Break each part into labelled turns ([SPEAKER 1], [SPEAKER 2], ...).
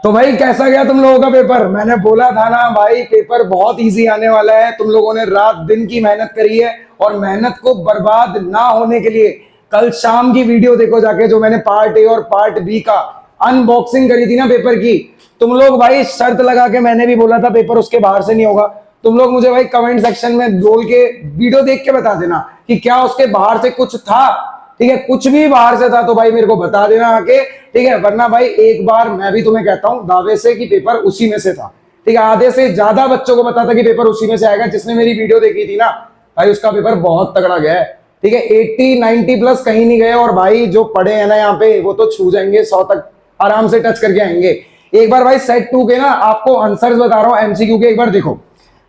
[SPEAKER 1] तो भाई कैसा गया तुम लोगों का पेपर? मैंने बोला था ना भाई, पेपर बहुत इजी आने वाला है। तुम लोगों ने रात दिन की मेहनत करी है और मेहनत को बर्बाद ना होने के लिए कल शाम की वीडियो देखो जाके, जो मैंने पार्ट ए और पार्ट बी का अनबॉक्सिंग करी थी ना पेपर की। तुम लोग भाई शर्त लगा के, मैंने भी बोला था पेपर उसके बाहर से नहीं होगा। तुम लोग मुझे भाई कमेंट सेक्शन में बोल के, वीडियो देख के बता देना कि क्या उसके बाहर से कुछ था। ठीक है, कुछ भी बाहर से था तो भाई मेरे को बता देना आके। ठीक है, वरना भाई एक बार मैं भी तुम्हें कहता हूं दावे से कि पेपर उसी में से था। ठीक है, आधे से ज्यादा बच्चों को पता था कि पेपर उसी में से आएगा। जिसने मेरी वीडियो देखी थी ना भाई, उसका पेपर बहुत तगड़ा गया है। ठीक है, 80-90 प्लस कहीं नहीं गए। और भाई जो पढ़े हैं ना यहाँ पे, वो तो छू जाएंगे 100 तक, आराम से टच करके आएंगे। एक बार भाई सेट 2 के ना आपको आंसर्स बता रहा हूं एमसीक्यू के, एक बार देखो।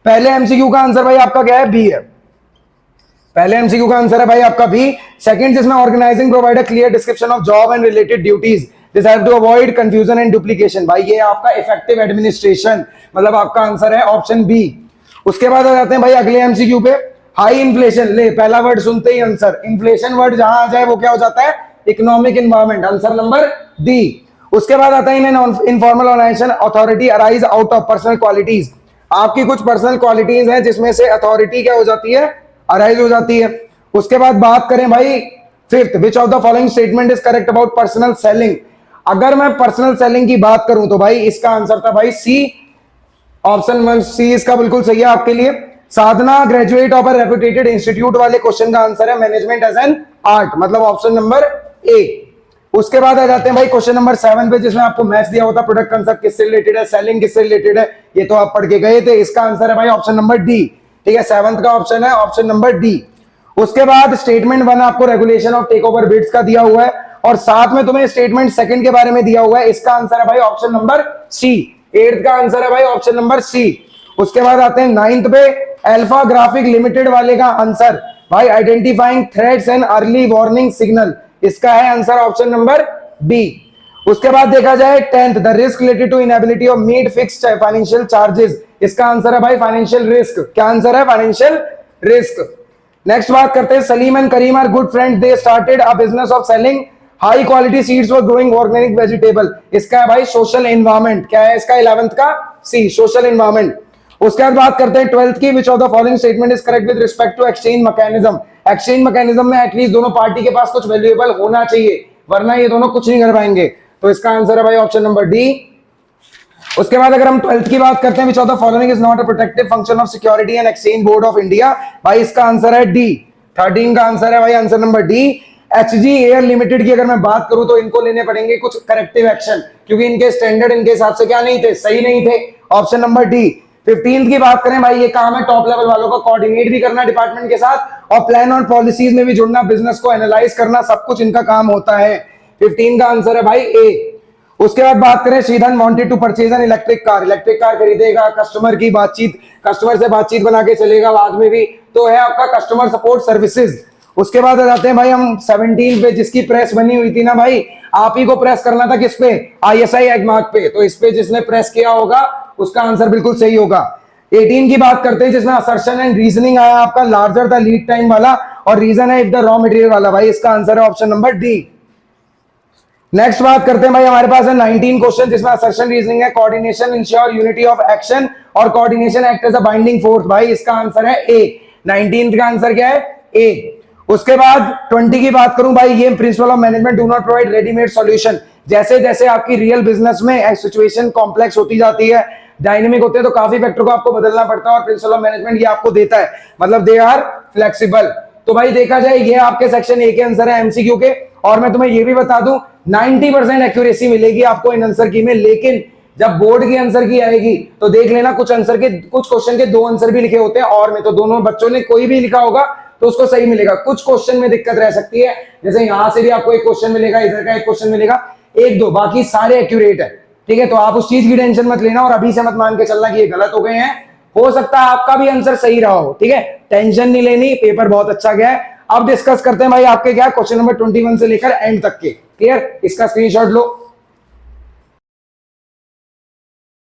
[SPEAKER 1] पहले एमसीक्यू का आंसर भाई आपका क्या है? बी है। पहले एमसीक्यू का आंसर है भाई आपका बी। सेकंड, जिसमें organizing provide a clear description of job and related duties, this have to avoid confusion and duplication. भाई ये आपका इफेक्टिव एडमिनिस्ट्रेशन, मतलब आपका आंसर है ऑप्शन बी। उसके बाद आ जाते हैं भाई अगले एमसीक्यू पे। हाई इन्फ्लेशन, ले पहला वर्ड सुनते ही आंसर, इन्फ्लेशन वर्ड जहां आ जाए वो क्या हो जाता है? Economic environment, answer number D. उसके बाद आता है informal organization authority arise out of personal qualities. आपकी कुछ पर्सनल क्वालिटीज हैं जिसमें से अथॉरिटी क्या हो जाती है? अराइज हो जाती है। उसके बाद बात करें भाई fifth, which of the following statement is correct about personal selling. अगर मैं पर्सनल सेलिंग की बात करूं तो भाई इसका आंसर था भाई सी, ऑप्शन 1 सी इसका बिल्कुल सही है आपके लिए। Sadhana graduate of a reputed institute वाले क्वेश्चन का आंसर है मैनेजमेंट एज एन आर्ट, मतलब ऑप्शन नंबर ए। उसके बाद आ जाते हैं भाई क्वेश्चन नंबर 7 पे, जिसमें आपको मैच दिया होता प्रोडक्ट कंसेप्ट किससे रिलेटेड है, सेलिंग किससे रिलेटेड है, ये तो आप पढ़ के गए थे। इसका आंसर है भाई ऑप्शन नंबर डी। ठीक है, 7th का ऑप्शन है ऑप्शन नंबर डी। उसके बाद स्टेटमेंट 1 आपको regulation of take over bids का दिया हुआ है, और साथ में तुम्हें स्टेटमेंट 2 के बारे में दिया हुआ है। इसका आंसर है भाई ऑप्शन नंबर सी। 8th का आंसर है भाई ऑप्शन नंबर सी। उसके बाद आते हैं 9th पे, अल्फा ग्राफिक लिमिटेड वाले का आंसर भाई identifying threats and early warning signal, इसका है आंसर ऑप्शन नंबर बी। उसके बाद देखा जाए 10th, the risk related to inability of meet fixed financial charges, इसका आंसर है भाई फाइनेंशियल रिस्क। क्या आंसर है? Financial risk. नेक्स्ट बात करते हैं, Salim and Karim are good friends, they started a business of selling high quality seeds for growing organic vegetable, इसका है भाई सोशल एनवायरमेंट। क्या है इसका? 11th का सी, सोशल एनवायरमेंट। उसके बाद बात करते हैं 12th की, which of the following statement is correct with respect to exchange mechanism. Exchange mechanism में एटलीस्ट दोनों पार्टी के पास कुछ वैल्यूएबल होना चाहिए, वरना ये दोनों कुछ नहीं कर पाएंगे। तो इसका आंसर है भाई ऑप्शन नंबर डी। उसके बाद अगर हम 12th की बात करते हैं, विच of the following is not a protective function of security and exchange board of India, भाई इसका आंसर है डी। 13 का आंसर है भाई answer number D. Hg air limited की अगर मैं बात करूं तो इनको लेने पड़ेंगे कुछ करेक्टिव एक्शन, क्योंकि इनके स्टैंडर्ड इनके हिसाब से क्या नहीं थे? सही नहीं थे, ऑप्शन नंबर डी। 15th की बात करें भाई, ये काम है टॉप लेवल वालों का, कोऑर्डिनेट भी करना डिपार्टमेंट के साथ और प्लान और पॉलिसीज में भी जुड़ना, बिजनेस को एनालाइज करना, सब कुछ इनका काम होता है। 15 का आंसर है भाई ए। उसके बाद बात करें, Shridhan wanted to purchase an electric car, electric car खरीदेगा, कस्टमर की बातचीत, कस्टमर से बातचीत बना के चलेगा बाद में भी, तो है आपका कस्टमर सपोर्ट सर्विसेज। उसके बाद आ जाते हैं भाई हम 17 पे, जिसकी प्रेस बनी हुई थी ना भाई, आप ही को प्रेस करना था किस पे? आईएसआई एगमार्क पे, तो इस पे जिसने प्रेस किया होगा उसका आंसर बिल्कुल सही होगा। 18 की बात करते हैं, जिसमें असर्शन एंड रीजनिंग आया आपका लार्जर द लीड टाइम वाला, और रीजन है इफ द रॉ मटेरियल वाला, भाई इसका आंसर है ऑप्शन नंबर डी। नेक्स्ट बात करते हैं भाई, हमारे पास है 19 क्वेश्चन, जिसमें असर्शन रीजनिंग है, coordination ensure unity of action और coordination act as a binding force, भाई इसका आंसर है ए। 19 का आंसर क्या है? ए। उसके बाद 20 की बात करूं भाई, ये principle of management do not provide readymade solution. जैसे जैसे आपकी रियल बिजनेस में सिचुएशन कॉम्प्लेक्स होती जाती है, डायनेमिक होते हैं, तो काफी फैक्टर को आपको बदलना पड़ता है, और प्रिंसिपल ऑफ मैनेजमेंट ये आपको देता है, मतलब दे आर फ्लेक्सिबल। तो भाई देखा जाए ये आपके सेक्शन ए के आंसर है एमसीक्यू के, और मैं तुम्हें ये भी बता दूं 90% एक्यूरेसी मिलेगी आपको इन आंसर की में। लेकिन जब बोर्ड की आंसर की आएगी तो देख लेना, कुछ आंसर के, कुछ क्वेश्चन के 2 आंसर भी लिखे होते हैं, और में तो दोनों बच्चों ने कोई भी लिखा होगा तो उसको सही मिलेगा। कुछ क्वेश्चन में दिक्कत रह सकती है, जैसे यहां से भी आपको एक क्वेश्चन मिलेगा, इधर का एक क्वेश्चन मिलेगा, 1-2, बाकी सारे एक्यूरेट है। ठीक है, तो आप उस चीज की टेंशन मत लेना, और अभी से मत मान के चलना कि ये गलत हो गए हैं, हो सकता है आपका भी आंसर सही रहा हो। ठीक है, टेंशन नहीं लेनी, पेपर बहुत अच्छा गया है। अब डिस्कस करते हैं भाई आपके क्या क्वेश्चन नंबर 21 से लेकर एंड तक के। क्लियर? इसका स्क्रीनशॉट लो।